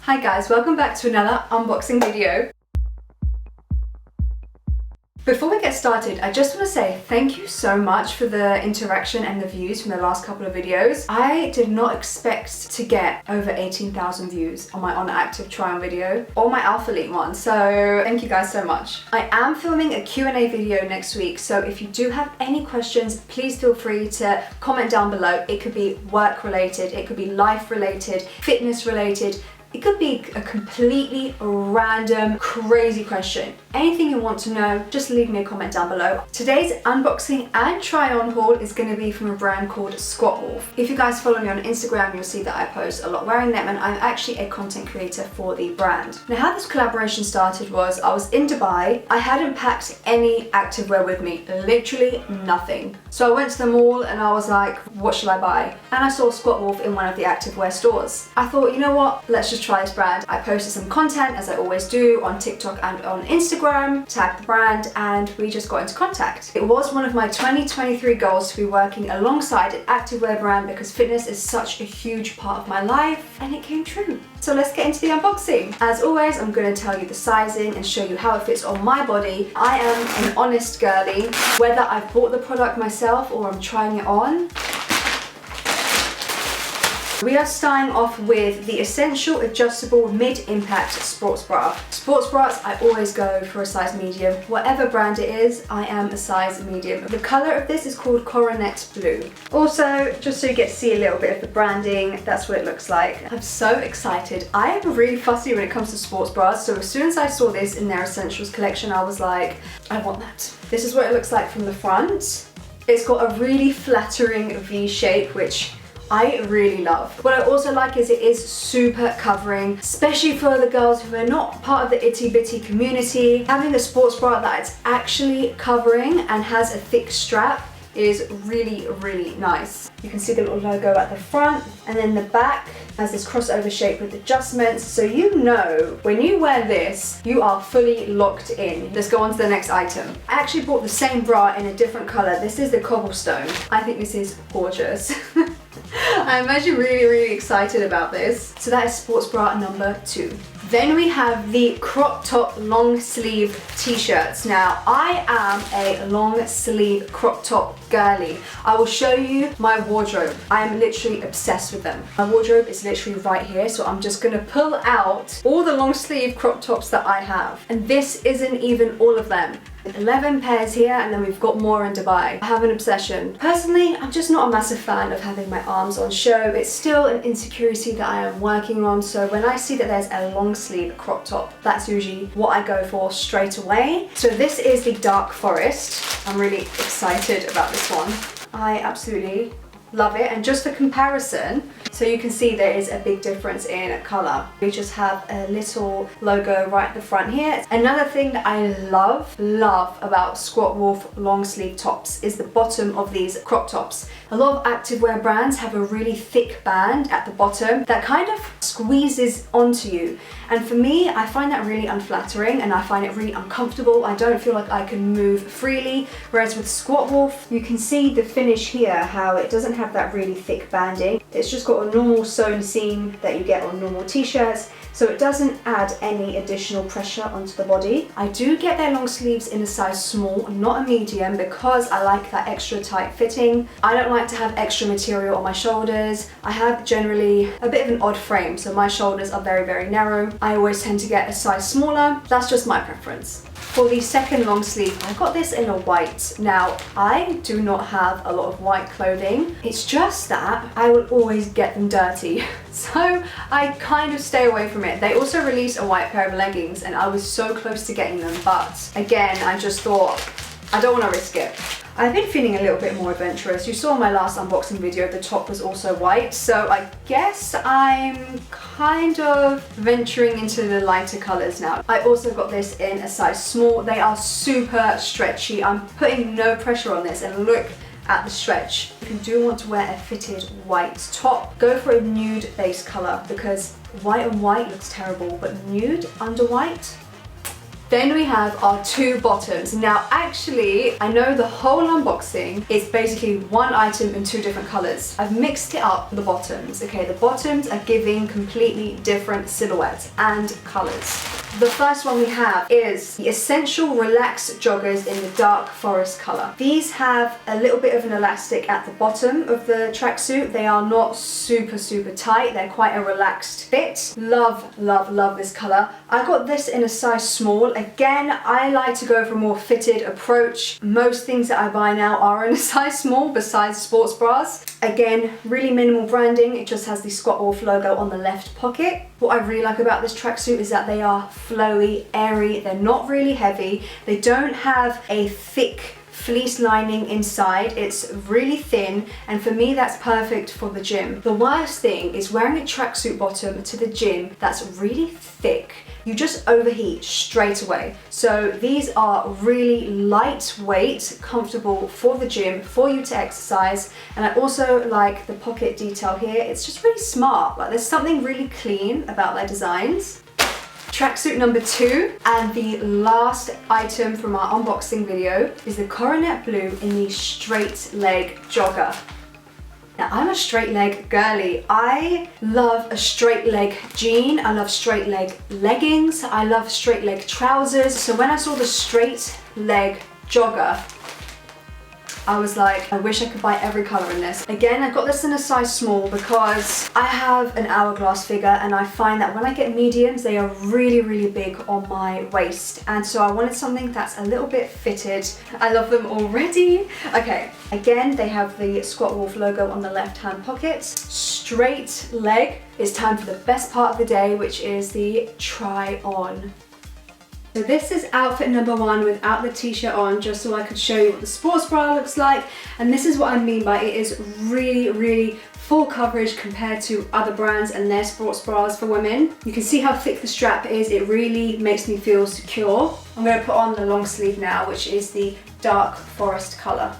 Hi guys, welcome back to another unboxing video. Before we get started, I just want to say thank you so much for the interaction and the views from the last couple of videos. I did not expect to get over 18,000 views on my On Active try-on video or my Alpha Elite one, so thank you guys so much. I am filming a Q&A video next week, so if you do have any questions, please feel free to comment down below. It could be work related, it could be life related, fitness related. It could be a completely random, crazy question. Anything you want to know, just leave me a comment down below. Today's unboxing and try-on haul is going to be from a brand called Squatwolf. If you guys follow me on Instagram, you'll see that I post a lot wearing them, and I'm actually a content creator for the brand. Now, how this collaboration started was I was in Dubai. I hadn't packed any activewear with me, literally nothing. So I went to the mall and I was like, what should I buy? And I saw Squatwolf in one of the activewear stores. I thought, you know what, let's just try this brand. I posted some content, as I always do, on TikTok and on Instagram, tagged the brand, and we just got into contact. It was one of my 2023 goals to be working alongside an activewear brand because fitness is such a huge part of my life, and it came true. So let's get into the unboxing. As always, I'm going to tell you the sizing and show you how it fits on my body. I am an honest girly. Whether I've bought the product myself or I'm trying it on, we are starting off with the Essential Adjustable Mid-Impact Sports Bra. Sports bras, I always go for a size medium. Whatever brand it is, I am a size medium. The colour of this is called Coronet Blue. Also, just so you get to see a little bit of the branding, that's what it looks like. I'm so excited. I am really fussy when it comes to sports bras, so as soon as I saw this in their Essentials collection, I was like, I want that. This is what it looks like from the front. It's got a really flattering V shape, which I really love. What I also like is it is super covering, especially for the girls who are not part of the itty bitty community. Having a sports bra that it's actually covering and has a thick strap is really, really nice. You can see the little logo at the front, and then the back has this crossover shape with adjustments, so you know when you wear this, you are fully locked in. Let's go on to the next item. I actually bought the same bra in a different color. This is the Cobblestone. I think this is gorgeous. I'm actually really excited about this. So that is sports bra number 2. Then we have the crop top long sleeve t-shirts. Now, I am a long sleeve crop top girly. I will show you my wardrobe. I am literally obsessed with them. My wardrobe is literally right here, so I'm just gonna pull out all the long sleeve crop tops that I have. And this isn't even all of them. 11 pairs here, and then we've got more in Dubai. I have an obsession. Personally, I'm just not a massive fan of having my arms on show. It's still an insecurity that I am working on, so when I see that there's a long sleeve crop top, that's usually what I go for straight away. So this is the Dark Forest. I'm really excited about this one. I absolutely love it, and just for comparison, so you can see there is a big difference in colour. We just have a little logo right at the front here. Another thing that I love about Squatwolf long sleeve tops is the bottom of these crop tops. A lot of activewear brands have a really thick band at the bottom that kind of squeezes onto you. And for me, I find that really unflattering and I find it really uncomfortable. I don't feel like I can move freely. Whereas with Squatwolf, you can see the finish here, how it doesn't have that really thick banding. It's just got a normal sewn seam that you get on normal t-shirts, so it doesn't add any additional pressure onto the body. I do get their long sleeves in a size small, not a medium, because I like that extra tight fitting. I don't like to have extra material on my shoulders. I have generally a bit of an odd frame, so my shoulders are very narrow. I always tend to get a size smaller. That's just my preference. For the second long sleeve, I got this in a white. Now, I do not have a lot of white clothing. It's just that I will always get them dirty. So I kind of stay away from it. They also released a white pair of leggings and I was so close to getting them, but again, I just thought, I don't want to risk it. I've been feeling a little bit more adventurous. You saw in my last unboxing video, the top was also white, so I guess I'm kind of venturing into the lighter colors now. I also got this in a size small. They are super stretchy. I'm putting no pressure on this, and look at the stretch. If you do want to wear a fitted white top, go for a nude base color, because white on white looks terrible, but nude under white, Then we have our two bottoms. Now actually, I know the whole unboxing is basically one item in two different colors. I've mixed it up for the bottoms. Okay, the bottoms are giving completely different silhouettes and colors. The first one we have is the Essential Relax Joggers in the dark forest color. These have a little bit of an elastic at the bottom of the tracksuit. They are not super tight. They're quite a relaxed fit. Love, love, love this color. I got this in a size small. Again, I like to go for a more fitted approach. Most things that I buy now are in a size small besides sports bras. Again, really minimal branding. It just has the Squatwolf logo on the left pocket. What I really like about this tracksuit is that they are flowy, airy, they're not really heavy, they don't have a thick fleece lining inside, it's really thin, and for me that's perfect for the gym. The worst thing is wearing a tracksuit bottom to the gym that's really thick. You just overheat straight away. So these are really lightweight, comfortable for the gym, for you to exercise. And I also like the pocket detail here. It's just really smart. Like, there's something really clean about their designs. Tracksuit number 2, and the last item from our unboxing video, is the Coronet Blue in the straight leg jogger. Now, I'm a straight leg girly. I love a straight leg jean. I love straight leg leggings. I love straight leg trousers. So when I saw the straight leg jogger, I was like, I wish I could buy every color in this. Again, I got this in a size small because I have an hourglass figure, and I find that when I get mediums, they are really big on my waist. And so I wanted something that's a little bit fitted. I love them already. Okay, again, they have the Squatwolf logo on the left-hand pocket. Straight leg. It's time for the best part of the day, which is the try on. So this is outfit number 1 without the t-shirt on, just so I could show you what the sports bra looks like. And this is what I mean by it is really full coverage compared to other brands and their sports bras for women. You can see how thick the strap is. It really makes me feel secure. I'm going to put on the long sleeve now, which is the dark forest color.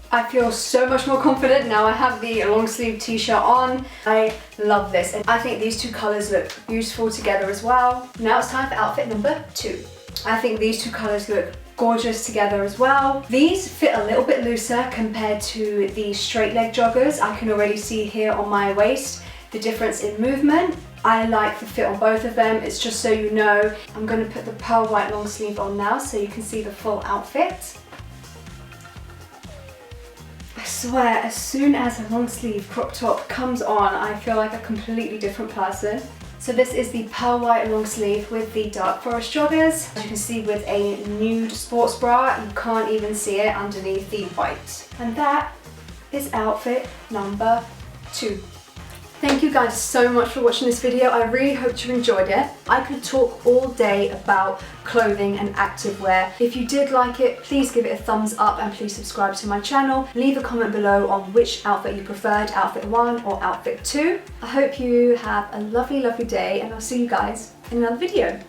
I feel so much more confident now I have the long sleeve t-shirt on. I love this, and I think these two colors look beautiful together as well. Now it's time for outfit number 2. I think these two colors look gorgeous together as well. These fit a little bit looser compared to the straight leg joggers. I can already see here on my waist the difference in movement. I like the fit on both of them. It's just so you know. I'm going to put the pearl white long sleeve on now so you can see the full outfit. I swear, as soon as a long sleeve crop top comes on, I feel like a completely different person. So this is the pearl white long sleeve with the dark forest joggers. As you can see, with a nude sports bra, you can't even see it underneath the white. And that is outfit number 2. Thank you guys so much for watching this video. I really hope you enjoyed it. I could talk all day about clothing and activewear. If you did like it, please give it a thumbs up and please subscribe to my channel. Leave a comment below on which outfit you preferred, outfit 1 or outfit 2. I hope you have a lovely day, and I'll see you guys in another video.